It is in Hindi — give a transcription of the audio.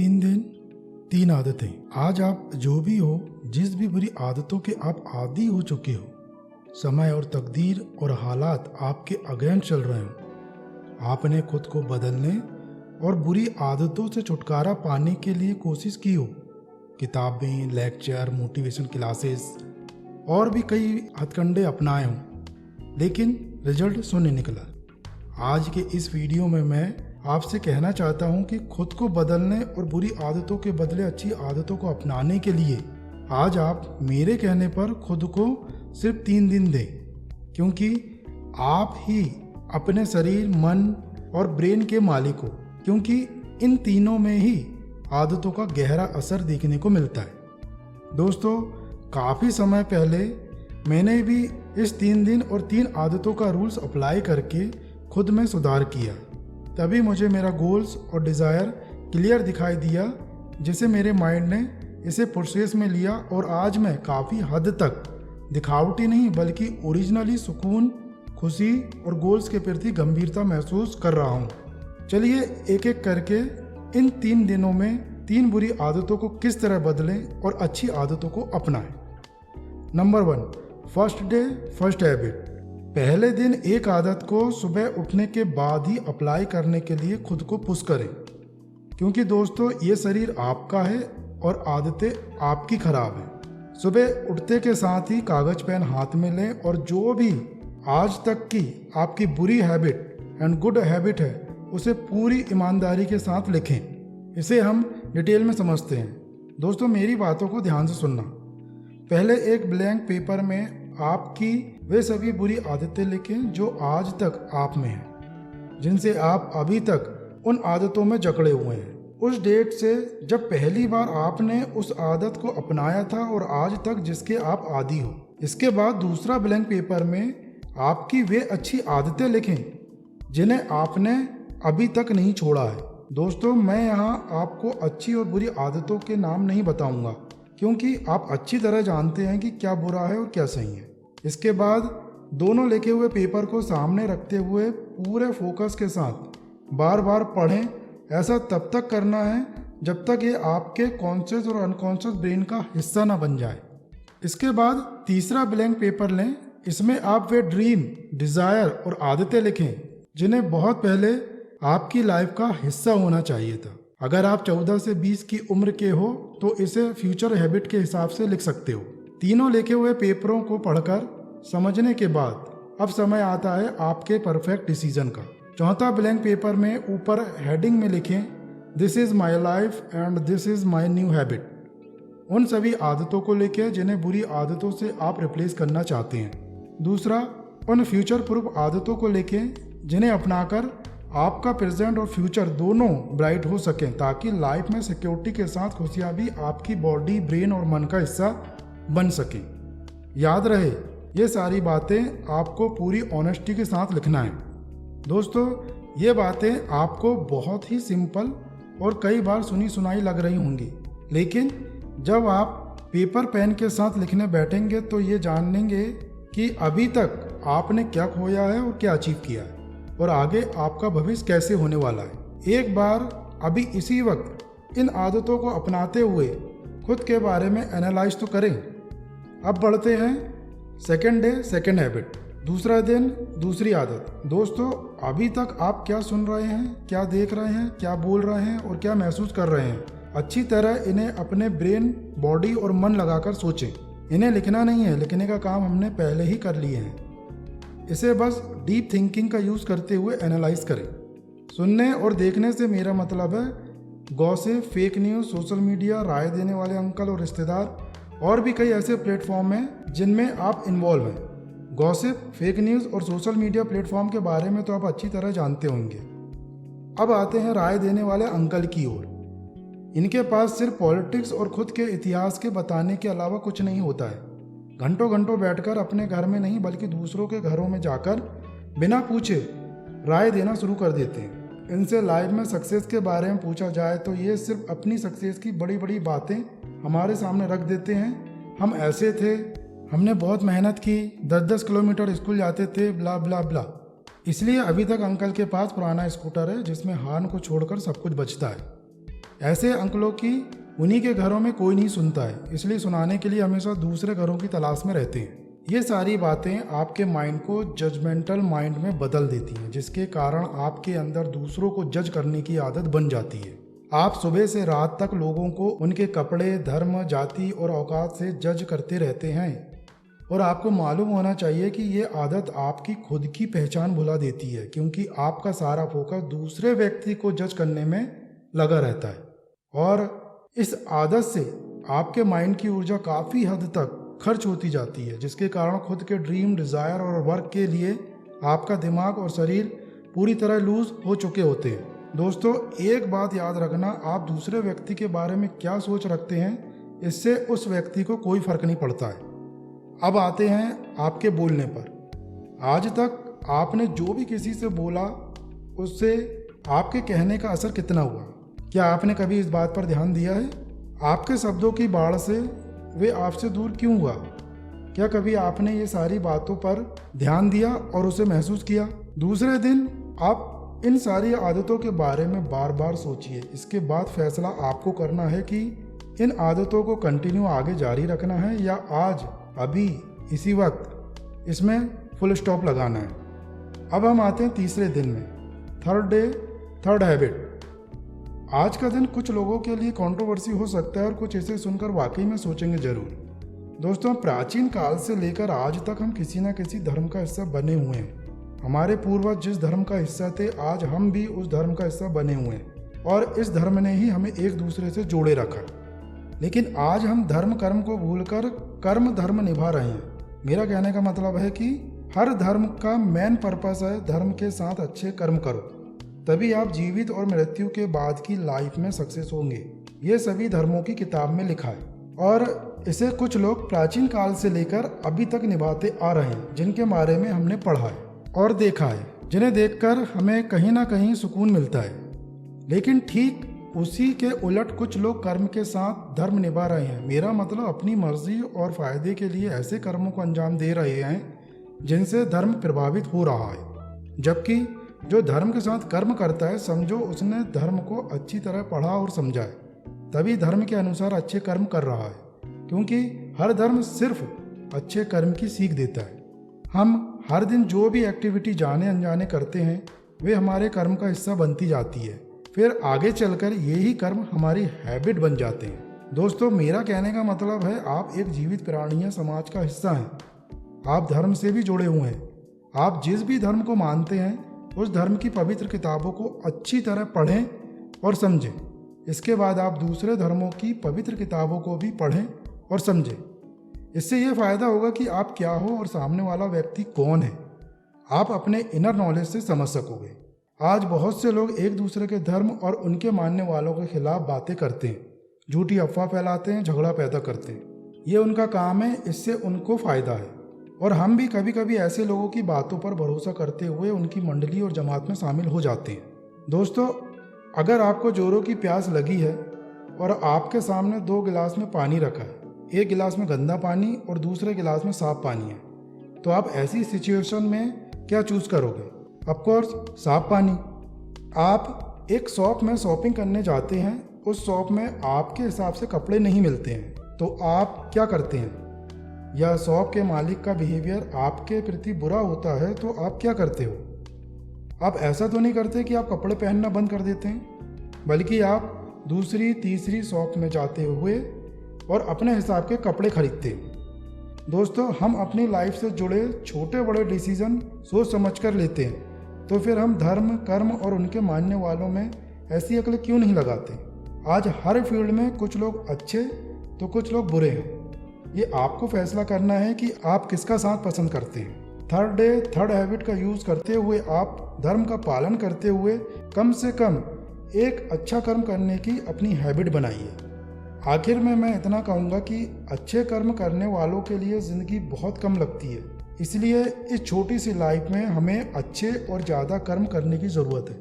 3 दिन 3 आदतें। आज आप जो भी हो, जिस भी बुरी आदतों के आप आदी हो चुके हो, समय और तकदीर और हालात आपके अगेंस्ट चल रहे हो, आपने खुद को बदलने और बुरी आदतों से छुटकारा पाने के लिए कोशिश की हो। किताबें, लेक्चर, मोटिवेशन क्लासेस और भी कई हथकंडे अपनाए हों, लेकिन रिजल्ट शून्य निकला। आज के इस वीडियो में मैं आपसे कहना चाहता हूं कि खुद को बदलने और बुरी आदतों के बदले अच्छी आदतों को अपनाने के लिए आज आप मेरे कहने पर खुद को सिर्फ 3 दिन दें, क्योंकि आप ही अपने शरीर, मन और ब्रेन के मालिक हो, क्योंकि इन तीनों में ही आदतों का गहरा असर देखने को मिलता है। दोस्तों, काफ़ी समय पहले मैंने भी इस 3 दिन और 3 आदतों का रूल्स अप्लाई करके खुद में सुधार किया। तभी मुझे मेरा गोल्स और डिज़ायर क्लियर दिखाई दिया, जिसे मेरे माइंड ने इसे प्रोसेस में लिया और आज मैं काफ़ी हद तक दिखावटी नहीं बल्कि ओरिजिनली सुकून, खुशी और गोल्स के प्रति गंभीरता महसूस कर रहा हूँ। चलिए एक एक करके इन 3 दिनों में 3 बुरी आदतों को किस तरह बदलें और अच्छी आदतों को अपनाएं। Number 1, first day first habit. पहले दिन एक आदत को सुबह उठने के बाद ही अप्लाई करने के लिए खुद को पुश करें, क्योंकि दोस्तों ये शरीर आपका है और आदतें आपकी खराब हैं। सुबह उठते के साथ ही कागज पेन हाथ में लें और जो भी आज तक की आपकी बुरी हैबिट एंड गुड हैबिट है उसे पूरी ईमानदारी के साथ लिखें। इसे हम डिटेल में समझते हैं। दोस्तों, मेरी बातों को ध्यान से सुनना। पहले एक ब्लैंक पेपर में आपकी वे सभी बुरी आदतें लिखें जो आज तक आप में हैं, जिनसे आप अभी तक उन आदतों में जकड़े हुए हैं। उस डेट से जब पहली बार आपने उस आदत को अपनाया था और आज तक जिसके आप आदी हो। इसके बाद दूसरा ब्लैंक पेपर में आपकी वे अच्छी आदतें लिखें जिन्हें आपने अभी तक नहीं छोड़ा है। दोस्तों, मैं यहाँ आपको अच्छी और बुरी आदतों के नाम नहीं बताऊंगा, क्योंकि आप अच्छी तरह जानते हैं कि क्या बुरा है और क्या सही है। इसके बाद दोनों लिखे हुए पेपर को सामने रखते हुए पूरे फोकस के साथ बार बार पढ़ें। ऐसा तब तक करना है जब तक ये आपके कॉन्शियस और अनकॉन्शियस ब्रेन का हिस्सा ना बन जाए। इसके बाद तीसरा ब्लैंक पेपर लें। इसमें आप वे ड्रीम, डिज़ायर और आदतें लिखें जिन्हें बहुत पहले आपकी लाइफ का हिस्सा होना चाहिए था। अगर आप 14 से 20 की उम्र के हो तो इसे फ्यूचर हैबिट के हिसाब से लिख सकते हो। तीनों लिखे हुए पेपरों को पढ़कर समझने के बाद अब समय आता है आपके परफेक्ट डिसीजन का। चौथा ब्लैंक पेपर में ऊपर हेडिंग में लिखें, this is my life and this is my new habit. उन सभी आदतों को लिखें जिन्हें बुरी आदतों से आप रिप्लेस करना चाहते हैं। दूसरा, उन फ्यूचर प्रूफ आदतों को लिखें जिन्हें अपनाकर आपका प्रेजेंट और फ्यूचर दोनों ब्राइट हो सकें, ताकि लाइफ में सिक्योरिटी के साथ खुशियाँ भी आपकी बॉडी, ब्रेन और मन का हिस्सा बन सकें। याद रहे, ये सारी बातें आपको पूरी ऑनेस्टी के साथ लिखना है। दोस्तों, ये बातें आपको बहुत ही सिंपल और कई बार सुनी सुनाई लग रही होंगी, लेकिन जब आप पेपर पेन के साथ लिखने बैठेंगे तो ये जानेंगे कि अभी तक आपने क्या खोया है और क्या अचीव किया है और आगे आपका भविष्य कैसे होने वाला है। एक बार अभी इसी वक्त इन आदतों को अपनाते हुए खुद के बारे में एनालाइज तो करें। अब बढ़ते हैं सेकेंड डे सेकेंड हैबिट। दूसरा दिन दूसरी आदत। दोस्तों, अभी तक आप क्या सुन रहे हैं, क्या देख रहे हैं, क्या बोल रहे हैं और क्या महसूस कर रहे हैं, अच्छी तरह इन्हें अपने ब्रेन, बॉडी और मन लगाकर सोचें। इन्हें लिखना नहीं है, लिखने का काम हमने पहले ही कर लिए हैं। इसे बस डीप थिंकिंग का यूज़ करते हुए एनालाइज करें। सुनने और देखने से मेरा मतलब है gossip, fake news, social media, राय देने वाले अंकल और रिश्तेदार और भी कई ऐसे प्लेटफॉर्म हैं जिनमें आप इन्वॉल्व हैं। गॉसिप, फेक न्यूज़ और सोशल मीडिया प्लेटफॉर्म के बारे में तो आप अच्छी तरह जानते होंगे। अब आते हैं राय देने वाले अंकल की ओर। इनके पास सिर्फ पॉलिटिक्स और खुद के इतिहास के बताने के अलावा कुछ नहीं होता है। घंटों घंटों बैठकर अपने घर में नहीं बल्कि दूसरों के घरों में जाकर बिना पूछे राय देना शुरू कर देते हैं। इनसे लाइफ में सक्सेस के बारे में पूछा जाए तो ये सिर्फ अपनी सक्सेस की बड़ी बड़ी बातें हमारे सामने रख देते हैं। हम ऐसे थे, हमने बहुत मेहनत की, 10-10 किलोमीटर स्कूल जाते थे, ब्ला ब्ला ब्ला। इसलिए अभी तक अंकल के पास पुराना स्कूटर है जिसमें हॉर्न को छोड़कर सब कुछ बचता है। ऐसे अंकलों की उन्हीं के घरों में कोई नहीं सुनता है, इसलिए सुनाने के लिए हमेशा दूसरे घरों की तलाश में रहते हैं। ये सारी बातें आपके माइंड को जजमेंटल माइंड में बदल देती हैं, जिसके कारण आपके अंदर दूसरों को जज करने की आदत बन जाती है। आप सुबह से रात तक लोगों को उनके कपड़े, धर्म, जाति और औकात से जज करते रहते हैं और आपको मालूम होना चाहिए कि ये आदत आपकी खुद की पहचान भुला देती है, क्योंकि आपका सारा फोकस दूसरे व्यक्ति को जज करने में लगा रहता है और इस आदत से आपके माइंड की ऊर्जा काफ़ी हद तक खर्च होती जाती है, जिसके कारण खुद के ड्रीम, डिज़ायर और वर्क के लिए आपका दिमाग और शरीर पूरी तरह लूज हो चुके होते हैं। दोस्तों, एक बात याद रखना, आप दूसरे व्यक्ति के बारे में क्या सोच रखते हैं, इससे उस व्यक्ति को कोई फर्क नहीं पड़ता है। अब आते हैं आपके बोलने पर। आज तक आपने जो भी किसी से बोला, उससे आपके कहने का असर कितना हुआ? क्या आपने कभी इस बात पर ध्यान दिया है? आपके शब्दों की बाढ़ से वे आपसे दूर क्यों हुआ? क्या कभी आपने ये सारी बातों पर ध्यान दिया और उसे महसूस किया? दूसरे दिन आप इन सारी आदतों के बारे में बार बार सोचिए। इसके बाद फैसला आपको करना है कि इन आदतों को कंटिन्यू आगे जारी रखना है या आज, अभी, इसी वक्त इसमें फुल स्टॉप लगाना है। अब हम आते हैं तीसरे दिन में, थर्ड डे, थर्ड हैबिट। आज का दिन कुछ लोगों के लिए कंट्रोवर्सी हो सकता है और कुछ इसे सुनकर वाकई में सोचेंगे जरूर। दोस्तों, प्राचीन काल से लेकर आज तक हम किसी न किसी धर्म का हिस्सा बने हुए हैं। हमारे पूर्वज जिस धर्म का हिस्सा थे, आज हम भी उस धर्म का हिस्सा बने हुए हैं और इस धर्म ने ही हमें एक दूसरे से जोड़े रखा। लेकिन आज हम धर्म कर्म को भूलकर कर्म धर्म निभा रहे हैं। मेरा कहने का मतलब है कि हर धर्म का मेन पर्पस है धर्म के साथ अच्छे कर्म करो, तभी आप जीवित और मृत्यु के बाद की लाइफ में सक्सेस होंगे। ये सभी धर्मों की किताब में लिखा है और इसे कुछ लोग प्राचीन काल से लेकर अभी तक निभाते आ रहे हैं, जिनके बारे में हमने पढ़ा है और देखा है, जिन्हें देखकर हमें कहीं ना कहीं सुकून मिलता है। लेकिन ठीक उसी के उलट कुछ लोग कर्म के साथ धर्म निभा रहे हैं। मेरा मतलब अपनी मर्जी और फायदे के लिए ऐसे कर्मों को अंजाम दे रहे हैं जिनसे धर्म प्रभावित हो रहा है। जबकि जो धर्म के साथ कर्म करता है, समझो उसने धर्म को अच्छी तरह पढ़ा और समझा है, तभी धर्म के अनुसार अच्छे कर्म कर रहा है, क्योंकि हर धर्म सिर्फ अच्छे कर्म की सीख देता है। हम हर दिन जो भी एक्टिविटी जाने अनजाने करते हैं, वे हमारे कर्म का हिस्सा बनती जाती है। फिर आगे चलकर यही कर्म हमारी हैबिट बन जाते हैं। दोस्तों, मेरा कहने का मतलब है आप एक जीवित प्राणी या समाज का हिस्सा हैं। आप धर्म से भी जुड़े हुए हैं। आप जिस भी धर्म को मानते हैं, उस धर्म की पवित्र किताबों को अच्छी तरह पढ़ें और समझें। इसके बाद आप दूसरे धर्मों की पवित्र किताबों को भी पढ़ें और समझें। इससे ये फ़ायदा होगा कि आप क्या हो और सामने वाला व्यक्ति कौन है। आप अपने इनर नॉलेज से समझ सकोगे। आज बहुत से लोग एक दूसरे के धर्म और उनके मानने वालों के खिलाफ बातें करते हैं, झूठी अफवाह फैलाते हैं, झगड़ा पैदा करते हैं। ये उनका काम है, इससे उनको फ़ायदा है। और हम भी कभी कभी ऐसे लोगों की बातों पर भरोसा करते हुए उनकी मंडली और जमात में शामिल हो जाते हैं। दोस्तों, अगर आपको जोरों की प्यास लगी है और आपके सामने 2 गिलास में पानी रखा है, एक गिलास में गंदा पानी और दूसरे गिलास में साफ पानी है, तो आप ऐसी सिचुएशन में क्या चूज करोगे? ऑफ कोर्स साफ पानी। आप एक शॉप में शॉपिंग करने जाते हैं, उस शॉप में आपके हिसाब से कपड़े नहीं मिलते हैं, तो आप क्या करते हैं? या शॉप के मालिक का बिहेवियर आपके प्रति बुरा होता है, तो आप क्या करते हो? आप ऐसा तो नहीं करते कि आप कपड़े पहनना बंद कर देते हैं, बल्कि आप दूसरी तीसरी शॉप में जाते हुए और अपने हिसाब के कपड़े खरीदते हैं। दोस्तों, हम अपनी लाइफ से जुड़े छोटे बड़े डिसीजन सोच समझ कर लेते हैं, तो फिर हम धर्म, कर्म और उनके मानने वालों में ऐसी अकल क्यों नहीं लगाते? आज हर फील्ड में कुछ लोग अच्छे तो कुछ लोग बुरे हैं। ये आपको फैसला करना है कि आप किसका साथ पसंद करते हैं। थर्ड डे, थर्ड हैबिट का यूज़ करते हुए आप धर्म का पालन करते हुए कम से कम एक अच्छा कर्म करने की अपनी हैबिट बनाइए। आखिर में मैं इतना कहूँगा कि अच्छे कर्म करने वालों के लिए ज़िंदगी बहुत कम लगती है, इसलिए इस छोटी सी लाइफ में हमें अच्छे और ज़्यादा कर्म करने की ज़रूरत है।